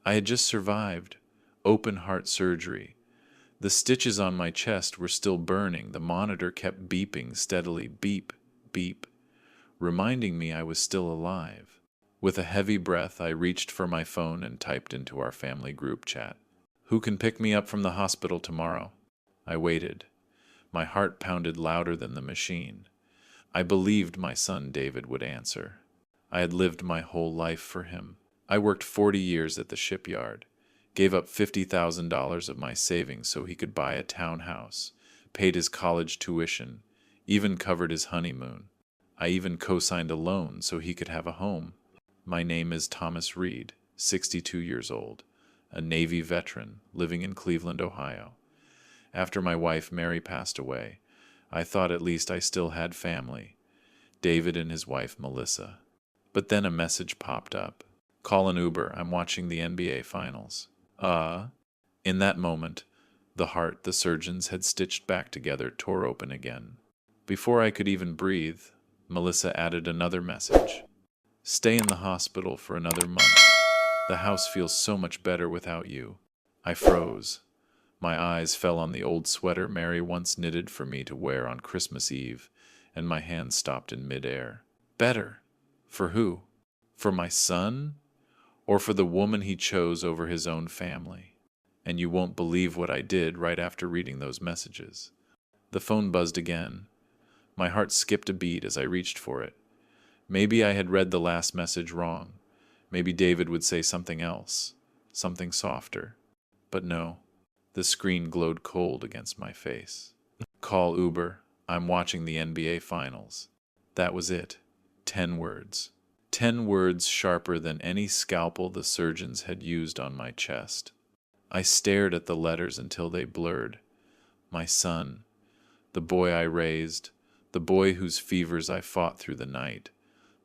I had just survived open heart surgery. The stitches on my chest were still burning. The monitor kept beeping steadily, beep, beep, reminding me I was still alive. With a heavy breath, I reached for my phone and typed into our family group chat. Who can pick me up from the hospital tomorrow? I waited. My heart pounded louder than the machine. I believed my son David would answer. I had lived my whole life for him. I worked 40 years at the shipyard, gave up $50,000 of my savings so he could buy a townhouse, paid his college tuition, even covered his honeymoon. I even co-signed a loan so he could have a home. My name is Thomas Reed, 62 years old, a Navy veteran living in Cleveland, Ohio. After my wife Mary passed away, I thought at least I still had family, David and his wife Melissa. But then a message popped up. Call an Uber, I'm watching the NBA Finals. In that moment, the heart the surgeons had stitched back together tore open again. Before I could even breathe, Melissa added another message. Stay in the hospital for another month. The house feels so much better without you. I froze. My eyes fell on the old sweater Mary once knitted for me to wear on Christmas Eve, and my hand stopped in midair. Better? For who? For my son? Or for the woman he chose over his own family? And you won't believe what I did right after reading those messages. The phone buzzed again. My heart skipped a beat as I reached for it. Maybe I had read the last message wrong. Maybe David would say something else, something softer. But no, the screen glowed cold against my face. Call Uber, I'm watching the NBA Finals. That was it. 10 words. 10 words sharper than any scalpel the surgeons had used on my chest. I stared at the letters until they blurred. My son, the boy I raised, the boy whose fevers I fought through the night,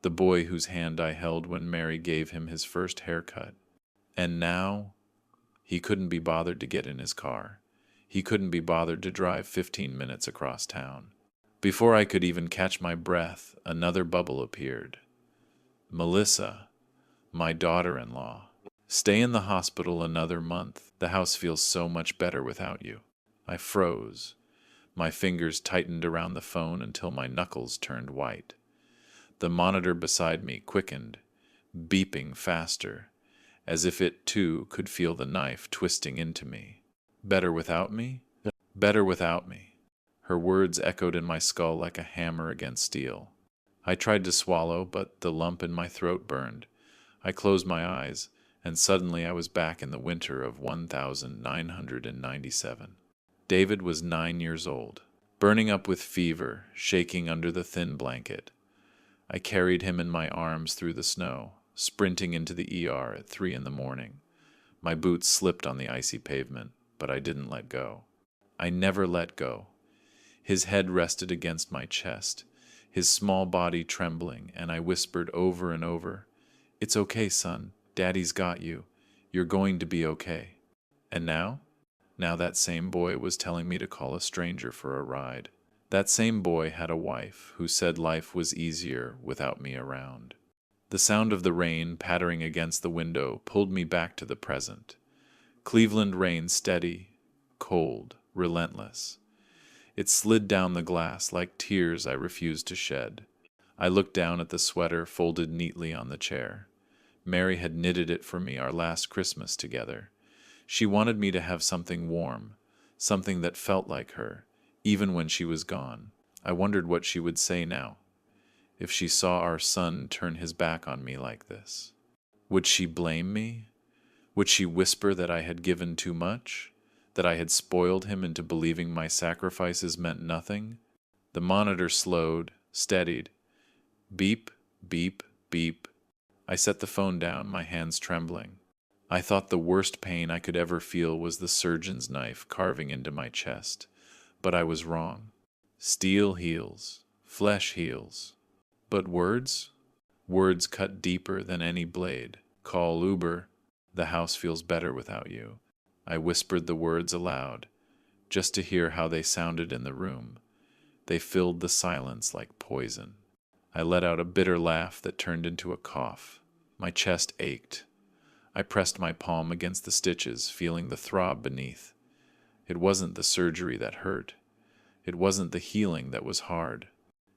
the boy whose hand I held when Mary gave him his first haircut. And now, he couldn't be bothered to get in his car. He couldn't be bothered to drive 15 minutes across town. Before I could even catch my breath, another bubble appeared. Melissa, my daughter-in-law. Stay in the hospital another month. The house feels so much better without you. I froze. My fingers tightened around the phone until my knuckles turned white. The monitor beside me quickened, beeping faster, as if it too could feel the knife twisting into me. Better without me? Better without me. Her words echoed in my skull like a hammer against steel. I tried to swallow, but the lump in my throat burned. I closed my eyes, and suddenly I was back in the winter of 1997. David was 9 years old, burning up with fever, shaking under the thin blanket. I carried him in my arms through the snow, sprinting into the ER at 3 in the morning. My boots slipped on the icy pavement, but I didn't let go. I never let go. His head rested against my chest, his small body trembling, and I whispered over and over, "It's okay, son. Daddy's got you. You're going to be okay." And now? Now that same boy was telling me to call a stranger for a ride. That same boy had a wife who said life was easier without me around. The sound of the rain pattering against the window pulled me back to the present. Cleveland rain steady, cold, relentless. It slid down the glass like tears I refused to shed. I looked down at the sweater folded neatly on the chair. Mary had knitted it for me our last Christmas together. She wanted me to have something warm, something that felt like her, even when she was gone. I wondered what she would say now, if she saw our son turn his back on me like this. Would she blame me? Would she whisper that I had given too much? That I had spoiled him into believing my sacrifices meant nothing? The monitor slowed, steadied. Beep, beep, beep. I set the phone down, my hands trembling. I thought the worst pain I could ever feel was the surgeon's knife carving into my chest. But I was wrong. Steel heals, flesh heals. But words? Words cut deeper than any blade. Call Uber. The house feels better without you. I whispered the words aloud, just to hear how they sounded in the room. They filled the silence like poison. I let out a bitter laugh that turned into a cough. My chest ached. I pressed my palm against the stitches, feeling the throb beneath. It wasn't the surgery that hurt. It wasn't the healing that was hard.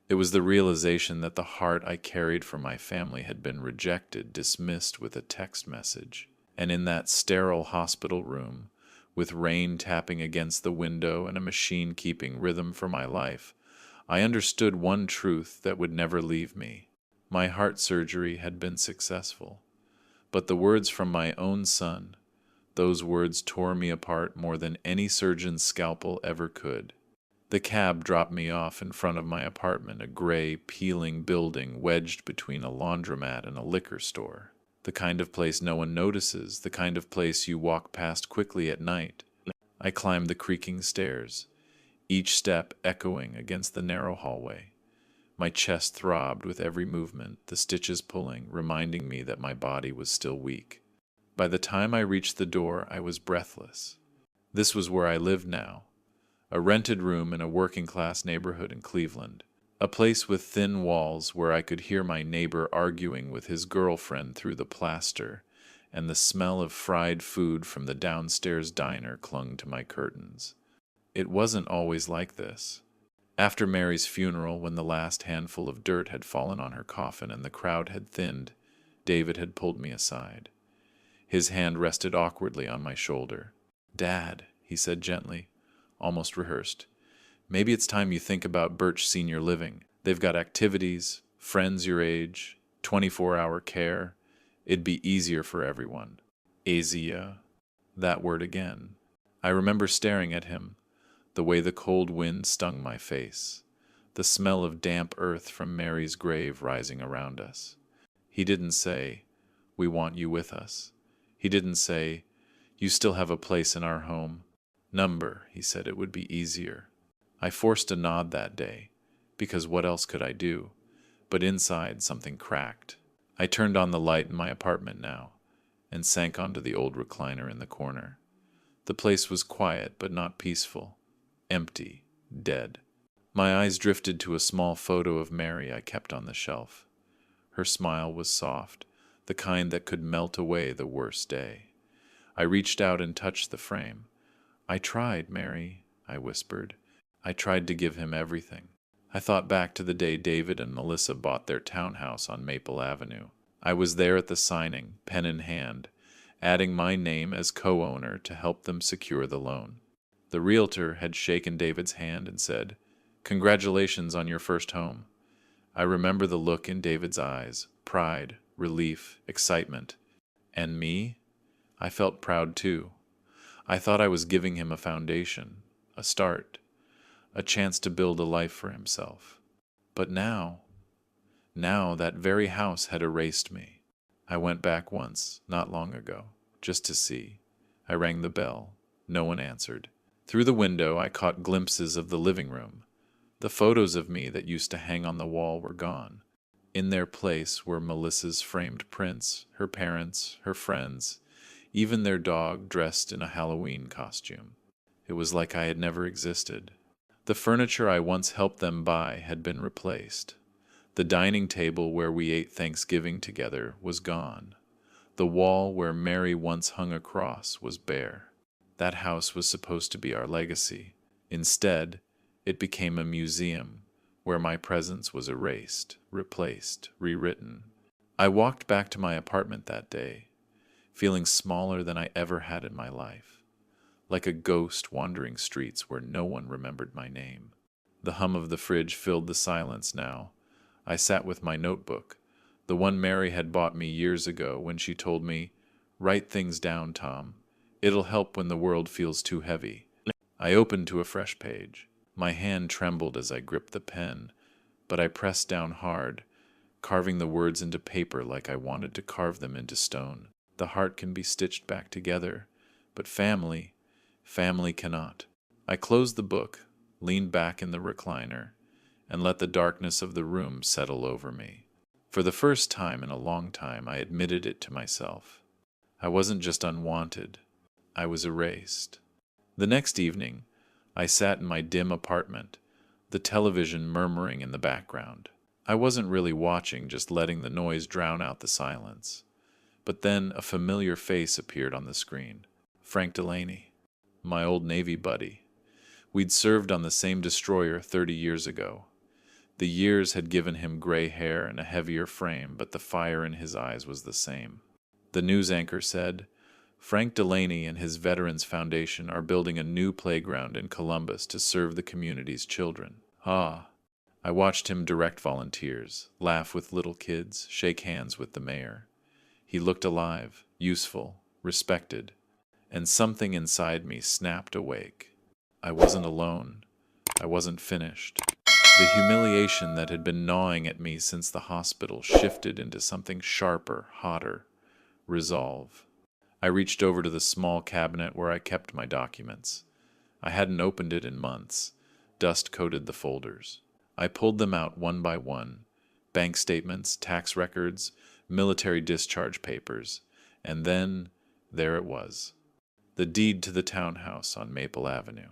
It was the realization that the heart I carried for my family had been rejected, dismissed with a text message. And in that sterile hospital room, with rain tapping against the window and a machine keeping rhythm for my life, I understood one truth that would never leave me. My heart surgery had been successful. But the words from my own son, those words tore me apart more than any surgeon's scalpel ever could. The cab dropped me off in front of my apartment, a gray, peeling building wedged between a laundromat and a liquor store. The kind of place no one notices, the kind of place you walk past quickly at night. I climbed the creaking stairs, each step echoing against the narrow hallway. My chest throbbed with every movement, the stitches pulling, reminding me that my body was still weak. By the time I reached the door, I was breathless. This was where I lived now. A rented room in a working-class neighborhood in Cleveland. A place with thin walls where I could hear my neighbor arguing with his girlfriend through the plaster, and the smell of fried food from the downstairs diner clung to my curtains. It wasn't always like this. After Mary's funeral, when the last handful of dirt had fallen on her coffin and the crowd had thinned, David had pulled me aside. His hand rested awkwardly on my shoulder. "Dad," he said gently, almost rehearsed, "maybe it's time you think about Birch Senior Living. They've got activities, friends your age, 24-hour care. It'd be easier for everyone." Easier. That word again. I remember staring at him, the way the cold wind stung my face, the smell of damp earth from Mary's grave rising around us. He didn't say, "We want you with us." He didn't say, "You still have a place in our home." He said it would be easier. I forced a nod that day, because what else could I do? But inside something cracked. I turned on the light in my apartment now, and sank onto the old recliner in the corner. The place was quiet but not peaceful. Empty, dead. My eyes drifted to a small photo of Mary I kept on the shelf. Her smile was soft, the kind that could melt away the worst day. I reached out and touched the frame. "I tried, Mary," I whispered. "I tried to give him everything." I thought back to the day David and Melissa bought their townhouse on Maple Avenue. I was there at the signing, pen in hand, adding my name as co-owner to help them secure the loan. The realtor had shaken David's hand and said, "Congratulations on your first home." I remember the look in David's eyes, pride, relief, excitement. And me? I felt proud too. I thought I was giving him a foundation, a start, a chance to build a life for himself. But now that very house had erased me. I went back once, not long ago, just to see. I rang the bell. No one answered. Through the window, I caught glimpses of the living room. The photos of me that used to hang on the wall were gone. In their place were Melissa's framed prints, her parents, her friends, even their dog dressed in a Halloween costume. It was like I had never existed. The furniture I once helped them buy had been replaced. The dining table where we ate Thanksgiving together was gone. The wall where Mary once hung a cross was bare. That house was supposed to be our legacy. Instead, it became a museum where my presence was erased, replaced, rewritten. I walked back to my apartment that day, feeling smaller than I ever had in my life, like a ghost wandering streets where no one remembered my name. The hum of the fridge filled the silence now. I sat with my notebook, the one Mary had bought me years ago when she told me, "Write things down, Tom. It'll help when the world feels too heavy." I opened to a fresh page. My hand trembled as I gripped the pen, but I pressed down hard, carving the words into paper like I wanted to carve them into stone. The heart can be stitched back together, but family cannot. I closed the book, leaned back in the recliner, and let the darkness of the room settle over me. For the first time in a long time, I admitted it to myself. I wasn't just unwanted, I was erased. The next evening, I sat in my dim apartment, the television murmuring in the background. I wasn't really watching, just letting the noise drown out the silence. But then a familiar face appeared on the screen. Frank Delaney, my old Navy buddy. We'd served on the same destroyer 30 years ago. The years had given him gray hair and a heavier frame, but the fire in his eyes was the same. The news anchor said, Frank Delaney and his Veterans Foundation are building a new playground in Columbus to serve the community's children. Ah, I watched him direct volunteers, laugh with little kids, shake hands with the mayor. He looked alive, useful, respected, and something inside me snapped awake. I wasn't alone. I wasn't finished. The humiliation that had been gnawing at me since the hospital shifted into something sharper, hotter. Resolve. I reached over to the small cabinet where I kept my documents. I hadn't opened it in months. Dust coated the folders. I pulled them out one by one. Bank statements, tax records, military discharge papers. And then, there it was. The deed to the townhouse on Maple Avenue.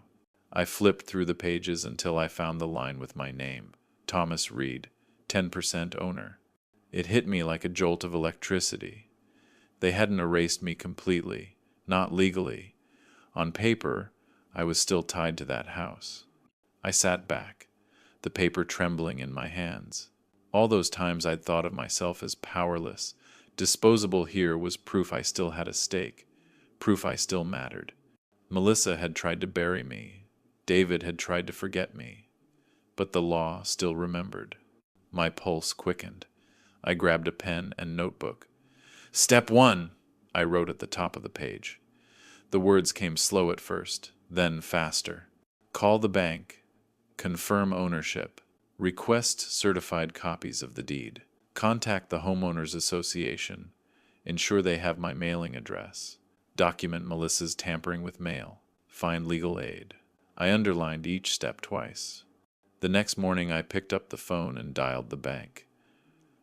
I flipped through the pages until I found the line with my name, Thomas Reed, 10% owner. It hit me like a jolt of electricity. They hadn't erased me completely, not legally. On paper, I was still tied to that house. I sat back, the paper trembling in my hands. All those times I'd thought of myself as powerless, disposable here was proof I still had a stake, proof I still mattered. Melissa had tried to bury me. David had tried to forget me. But the law still remembered. My pulse quickened. I grabbed a pen and notebook. Step 1, I wrote at the top of the page. The words came slow at first, then faster. Call the bank. Confirm ownership. Request certified copies of the deed. Contact the Homeowners Association. Ensure they have my mailing address. Document Melissa's tampering with mail. Find legal aid. I underlined each step twice. The next morning I picked up the phone and dialed the bank.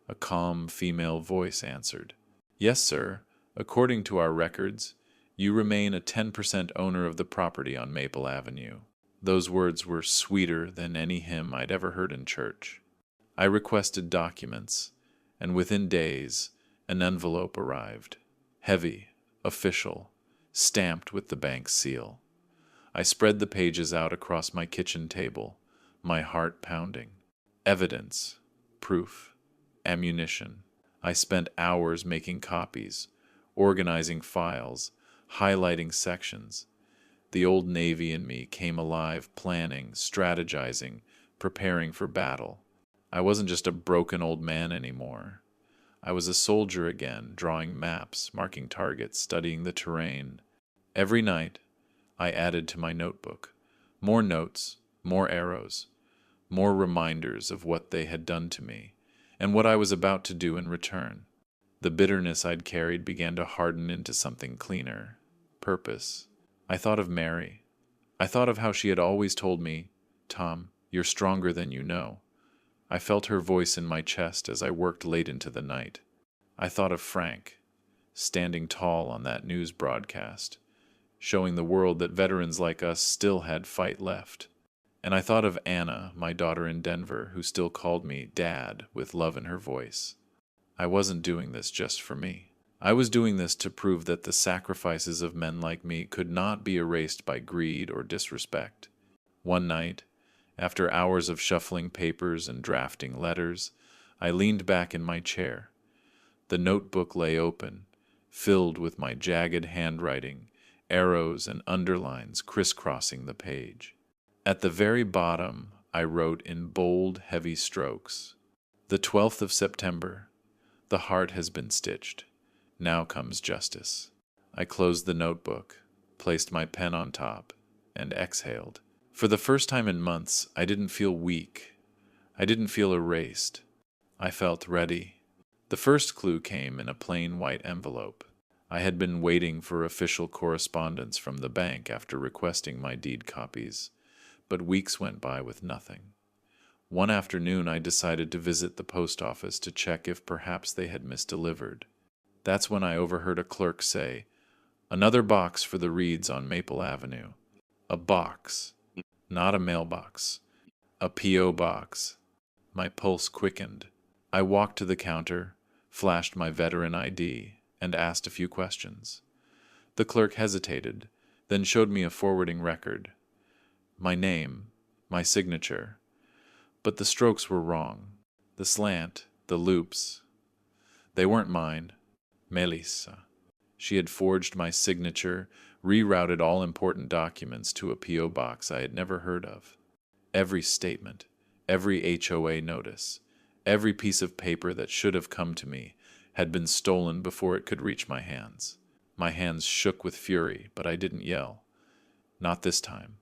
A calm female voice answered. Yes, sir. According to our records, you remain a 10% owner of the property on Maple Avenue. Those words were sweeter than any hymn I'd ever heard in church. I requested documents, and within days, an envelope arrived. Heavy, official, stamped with the bank's seal. I spread the pages out across my kitchen table, my heart pounding. Evidence, proof, ammunition. I spent hours making copies, organizing files, highlighting sections. The old Navy in me came alive, planning, strategizing, preparing for battle. I wasn't just a broken old man anymore. I was a soldier again, drawing maps, marking targets, studying the terrain. Every night, I added to my notebook. More notes, more arrows, more reminders of what they had done to me, and what I was about to do in return. The bitterness I'd carried began to harden into something cleaner. Purpose. I thought of Mary. I thought of how she had always told me, Tom, you're stronger than you know. I felt her voice in my chest as I worked late into the night. I thought of Frank, standing tall on that news broadcast, showing the world that veterans like us still had fight left. And I thought of Anna, my daughter in Denver, who still called me Dad with love in her voice. I wasn't doing this just for me. I was doing this to prove that the sacrifices of men like me could not be erased by greed or disrespect. One night, after hours of shuffling papers and drafting letters, I leaned back in my chair. The notebook lay open, filled with my jagged handwriting, arrows and underlines crisscrossing the page. At the very bottom, I wrote in bold, heavy strokes, the 12th of September, the heart has been stitched. Now comes justice. I closed the notebook, placed my pen on top, and exhaled. For the first time in months, I didn't feel weak. I didn't feel erased. I felt ready. The first clue came in a plain white envelope. I had been waiting for official correspondence from the bank after requesting my deed copies, but weeks went by with nothing. One afternoon I decided to visit the post office to check if perhaps they had misdelivered. That's when I overheard a clerk say, "Another box for the Reeds on Maple Avenue." A box, not a mailbox. A P.O. box. My pulse quickened. I walked to the counter, flashed my veteran ID, and asked a few questions. The clerk hesitated, then showed me a forwarding record. My name, my signature. But the strokes were wrong. The slant, the loops. They weren't mine. Melissa. She had forged my signature, rerouted all important documents to a P.O. box I had never heard of. Every statement, every HOA notice, every piece of paper that should have come to me had been stolen before it could reach my hands. My hands shook with fury, but I didn't yell. Not this time.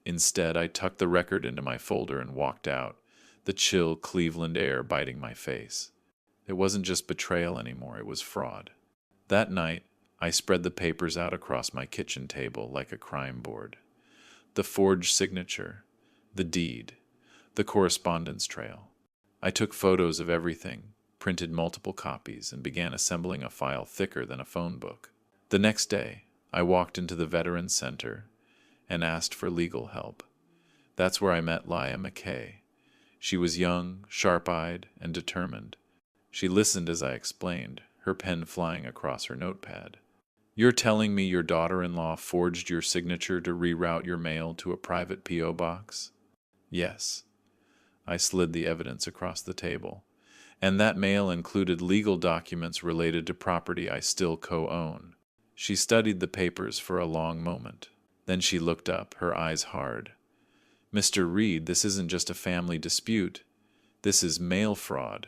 Instead, I tucked the record into my folder and walked out, the chill Cleveland air biting my face. It wasn't just betrayal anymore, it was fraud. That night, I spread the papers out across my kitchen table like a crime board. The forged signature, the deed, the correspondence trail. I took photos of everything, printed multiple copies, and began assembling a file thicker than a phone book. The next day, I walked into the Veterans Center and asked for legal help. That's where I met Leah McKay. She was young, sharp-eyed, and determined. She listened as I explained, her pen flying across her notepad. You're telling me your daughter-in-law forged your signature to reroute your mail to a private P.O. box? Yes. I slid the evidence across the table. And that mail included legal documents related to property I still co-own. She studied the papers for a long moment. Then she looked up, her eyes hard. Mr. Reed, this isn't just a family dispute. This is mail fraud.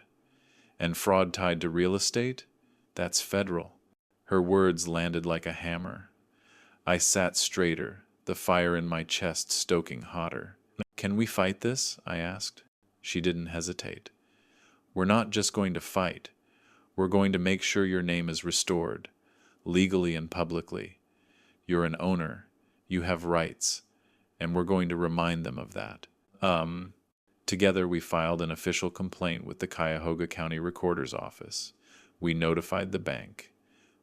And fraud tied to real estate? That's federal. Her words landed like a hammer. I sat straighter, the fire in my chest stoking hotter. Can we fight this? I asked. She didn't hesitate. We're not just going to fight. We're going to make sure your name is restored, legally and publicly. You're an owner. You have rights. And we're going to remind them of that. Together we filed an official complaint with the Cuyahoga County Recorder's Office. We notified the bank.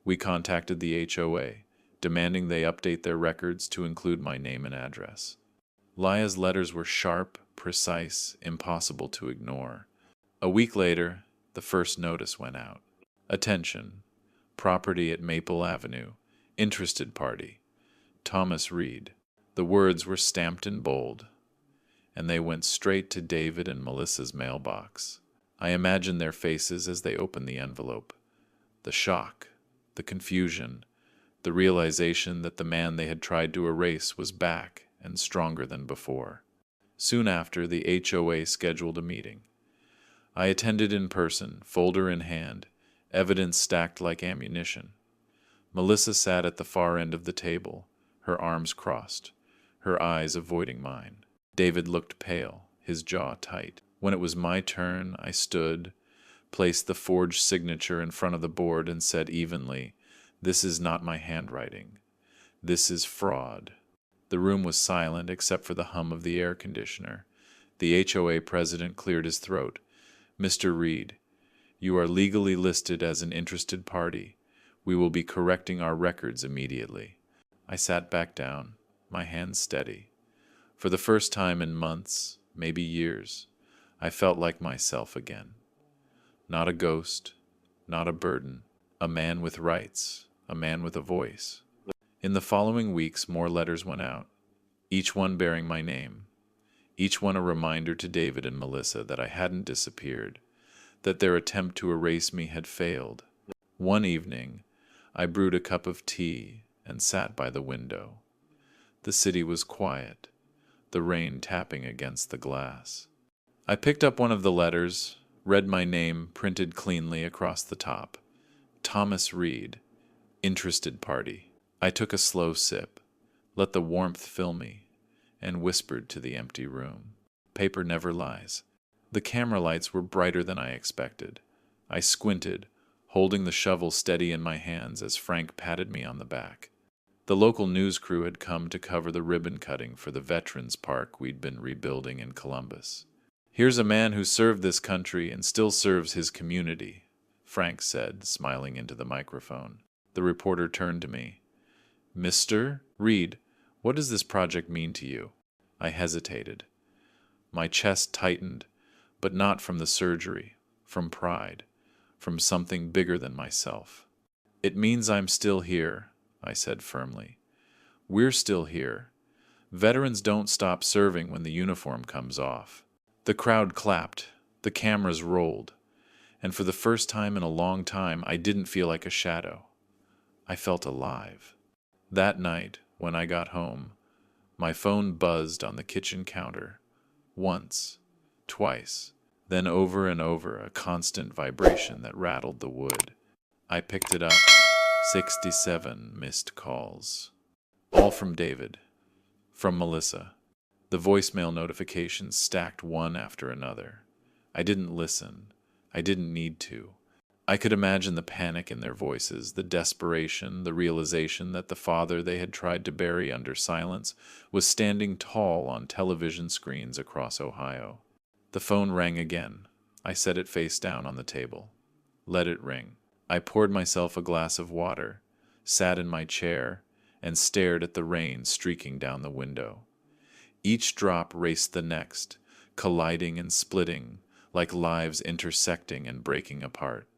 We contacted the HOA, demanding they update their records to include my name and address. Leah's letters were sharp, precise, impossible to ignore. A week later, the first notice went out. Attention. Property at Maple Avenue. Interested party. Thomas Reed. The words were stamped in bold, and they went straight to David and Melissa's mailbox. I imagined their faces as they opened the envelope. The shock, the confusion, the realization that the man they had tried to erase was back and stronger than before. Soon after, the HOA scheduled a meeting. I attended in person, folder in hand, evidence stacked like ammunition. Melissa sat at the far end of the table, her arms crossed, her eyes avoiding mine. David looked pale, his jaw tight. When it was my turn, I stood, placed the forged signature in front of the board and said evenly, "This is not my handwriting. This is fraud." The room was silent except for the hum of the air conditioner. The HOA president cleared his throat. "Mr. Reed, you are legally listed as an interested party. We will be correcting our records immediately." I sat back down, my hands steady. For the first time in months, maybe years, I felt like myself again. Not a ghost, not a burden, a man with rights, a man with a voice. In the following weeks, more letters went out, each one bearing my name, each one a reminder to David and Melissa that I hadn't disappeared, that their attempt to erase me had failed. One evening, I brewed a cup of tea and sat by the window. The city was quiet, the rain tapping against the glass. I picked up one of the letters, read my name printed cleanly across the top. Thomas Reed, interested party. I took a slow sip, let the warmth fill me, and whispered to the empty room. Paper never lies. The camera lights were brighter than I expected. I squinted, holding the shovel steady in my hands as Frank patted me on the back. The local news crew had come to cover the ribbon cutting for the Veterans Park we'd been rebuilding in Columbus. "Here's a man who served this country and still serves his community," Frank said, smiling into the microphone. The reporter turned to me. "Mr. Reed, what does this project mean to you?" I hesitated. My chest tightened, but not from the surgery, from pride, from something bigger than myself. It means I'm still here, I said firmly. We're still here. Veterans don't stop serving when the uniform comes off. The crowd clapped, the cameras rolled, and for the first time in a long time, I didn't feel like a shadow. I felt alive. That night, when I got home, my phone buzzed on the kitchen counter. Once, twice, then over and over, a constant vibration that rattled the wood. I picked it up. 67 missed calls. All from David. From Melissa. The voicemail notifications stacked one after another. I didn't listen. I didn't need to. I could imagine the panic in their voices, the desperation, the realization that the father they had tried to bury under silence was standing tall on television screens across Ohio. The phone rang again. I set it face down on the table. Let it ring. I poured myself a glass of water, sat in my chair, and stared at the rain streaking down the window. Each drop raced the next, colliding and splitting, like lives intersecting and breaking apart.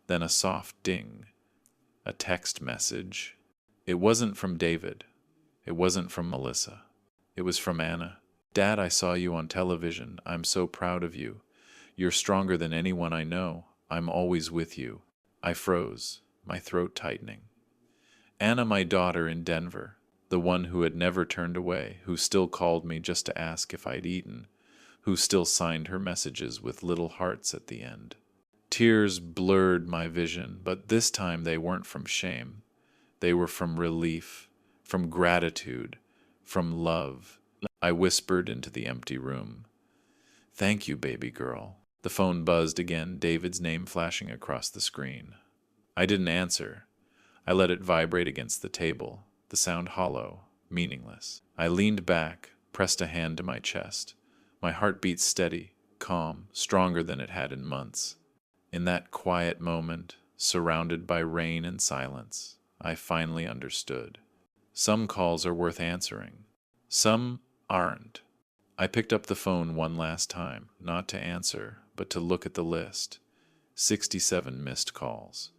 Then a soft ding. A text message. It wasn't from David. It wasn't from Melissa. It was from Anna. Dad, I saw you on television. I'm so proud of you. You're stronger than anyone I know. I'm always with you. I froze, my throat tightening. Anna, my daughter in Denver, the one who had never turned away, who still called me just to ask if I'd eaten, who still signed her messages with little hearts at the end. Tears blurred my vision, but this time they weren't from shame. They were from relief, from gratitude, from love. I whispered into the empty room. Thank you, baby girl. The phone buzzed again, David's name flashing across the screen. I didn't answer. I let it vibrate against the table, the sound hollow, meaningless. I leaned back, pressed a hand to my chest. My heart beat steady, calm, stronger than it had in months. In that quiet moment, surrounded by rain and silence, I finally understood. Some calls are worth answering. Some aren't. I picked up the phone one last time, not to answer, but to look at the list. 67 missed calls.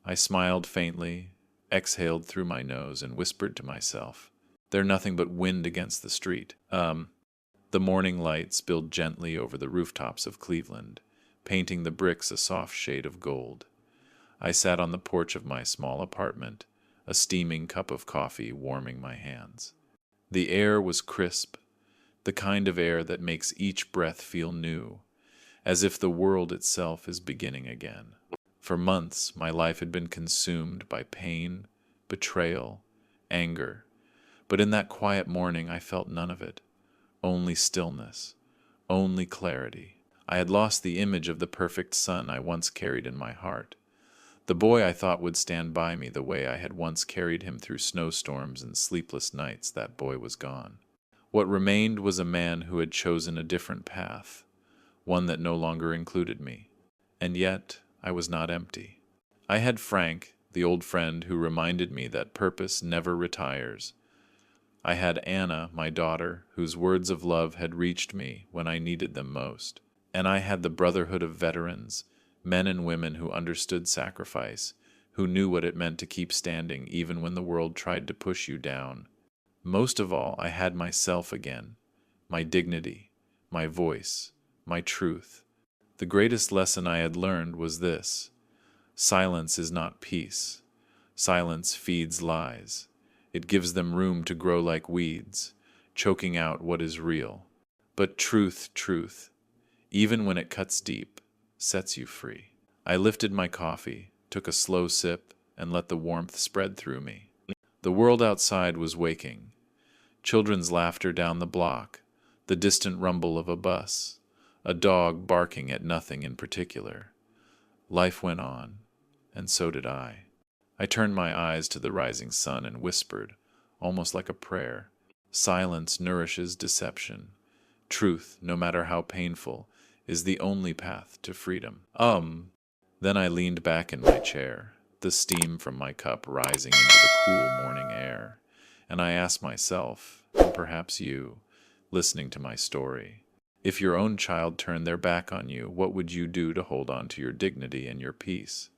I smiled faintly, exhaled through my nose, and whispered to myself, "They're nothing but wind against the street." The morning light spilled gently over the rooftops of Cleveland, painting the bricks a soft shade of gold. I sat on the porch of my small apartment, a steaming cup of coffee warming my hands. The air was crisp, the kind of air that makes each breath feel new, as if the world itself is beginning again. For months, my life had been consumed by pain, betrayal, anger, but in that quiet morning I felt none of it. Only stillness, only clarity. I had lost the image of the perfect son I once carried in my heart. The boy I thought would stand by me the way I had once carried him through snowstorms and sleepless nights, that boy was gone. What remained was a man who had chosen a different path, one that no longer included me. And yet, I was not empty. I had Frank, the old friend who reminded me that purpose never retires. I had Anna, my daughter, whose words of love had reached me when I needed them most. And I had the brotherhood of veterans, men and women who understood sacrifice, who knew what it meant to keep standing even when the world tried to push you down. Most of all, I had myself again, my dignity, my voice, my truth. The greatest lesson I had learned was this: silence is not peace. Silence feeds lies. It gives them room to grow like weeds, choking out what is real. But truth, even when it cuts deep, sets you free. I lifted my coffee, took a slow sip, and let the warmth spread through me. The world outside was waking. Children's laughter down the block, the distant rumble of a bus, a dog barking at nothing in particular. Life went on, and so did I. I turned my eyes to the rising sun and whispered, almost like a prayer, "Silence nourishes deception. Truth, no matter how painful, is the only path to freedom." Then I leaned back in my chair, the steam from my cup rising into the cool morning air, and I asked myself, and perhaps you, listening to my story, if your own child turned their back on you, what would you do to hold on to your dignity and your peace?